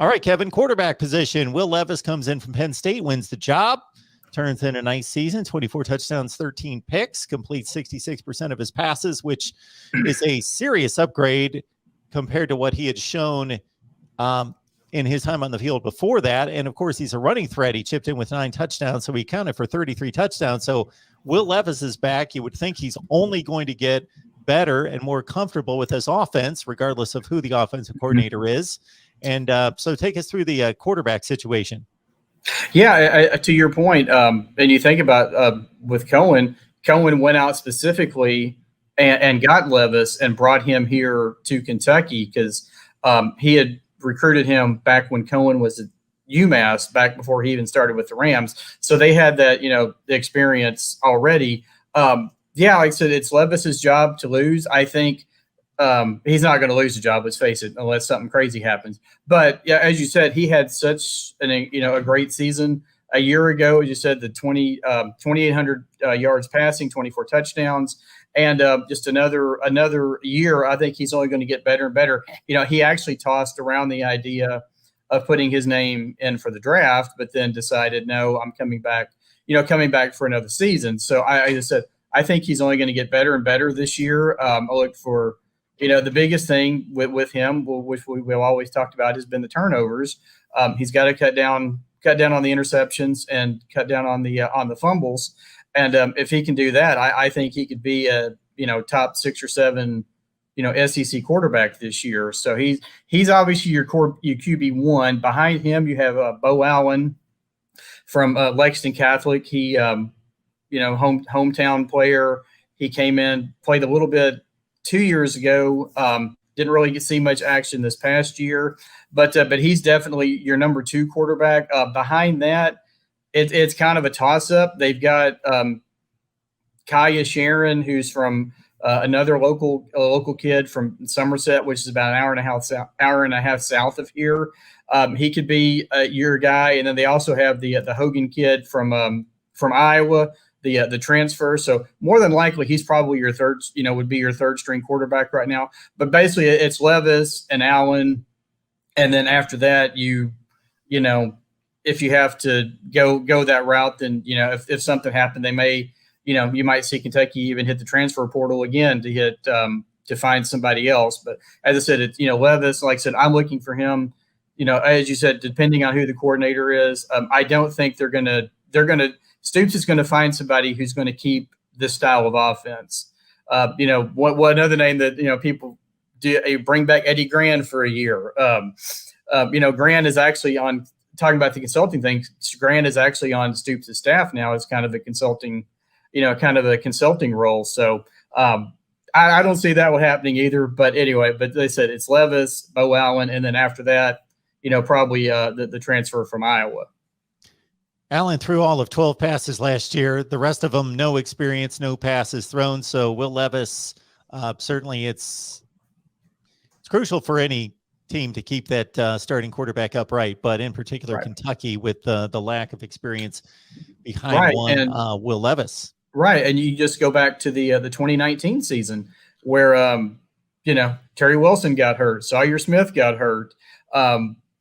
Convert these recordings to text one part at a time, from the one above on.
All right, Kevin, quarterback position. Will Levis comes in from Penn State, wins the job, turns in a nice season, 24 touchdowns, 13 picks, completes 66% of his passes, which is a serious upgrade compared to what he had shown in his time on the field before that. And, of course, he's a running threat. He chipped in with 9 touchdowns, so he counted for 33 touchdowns. So Will Levis is back. You would think he's only going to get better and more comfortable with this offense, regardless of who the offensive coordinator is. And so take us through the quarterback situation. Yeah, to your point, and you think about with Cohen went out specifically and got Levis and brought him here to Kentucky because he had recruited him back when Cohen was at UMass, back before he even started with the Rams. So they had that, the experience already. Yeah, like I said, it's Levis's job to lose. I think he's not going to lose the job, let's face it, unless something crazy happens. But yeah, as you said, he had such a great season a year ago. As you said, the 2,800 yards passing, 24 touchdowns, and just another year. I think he's only going to get better and better. He actually tossed around the idea of putting his name in for the draft, but then decided, no, I'm coming back for another season. So I just said, I think he's only going to get better and better this year. I look for, the biggest thing with him, which we've always talked about, has been the turnovers. He's got to cut down on the interceptions and cut down on the fumbles. And if he can do that, I think he could be a top 6 or 7 SEC quarterback this year. So he's obviously your QB1. Behind him, you have Bo Allen from Lexington Catholic. He hometown player. He came in, played a little bit 2 years ago. Didn't really see much action this past year, but he's definitely your number 2 quarterback. Behind that, it's kind of a toss-up. They've got Kaya Sharon, who's from another local kid from Somerset, which is about an hour and a half south of here. He could be your guy, and then they also have the Hogan kid from Iowa, the transfer. So more than likely, he's probably your would be your third string quarterback right now. But basically, it's Levis and Allen, and then after that, if you have to go that route, then if something happened, they may, you might see Kentucky even hit the transfer portal again to find somebody else. But as I said, it's Levis. Like I said, I'm looking for him. As you said, depending on who the coordinator is, I don't think they're gonna. Stoops is going to find somebody who's going to keep this style of offense. What another name that people do, bring back Eddie Gran for a year. Gran is actually on, talking about the consulting thing. Gran is actually on Stoops' staff now as kind of a consulting role. So I don't see that one happening either. But anyway, but they said it's Levis, Bo Allen, and then after that, probably the transfer from Iowa. Allen threw all of 12 passes last year. The rest of them, no experience, no passes thrown. So Will Levis, certainly it's crucial for any team to keep that starting quarterback upright, but in particular Kentucky with the lack of experience behind Will Levis. Right, and you just go back to the 2019 season where Terry Wilson got hurt, Sawyer Smith got hurt.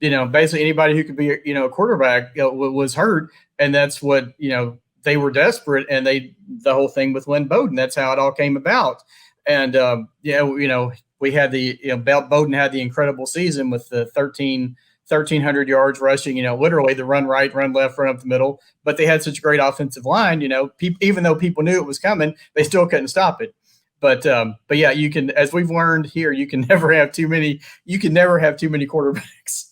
Basically anybody who could be a quarterback was hurt, and that's what they were desperate, and the whole thing with Lynn Bowden, that's how it all came about. And we had Bowden had the incredible season with the 1,300 yards rushing, literally the run right, run left, run up the middle. But they had such a great offensive line, even though people knew it was coming, they still couldn't stop it. But yeah, you can, as we've learned here, you can never have too many quarterbacks.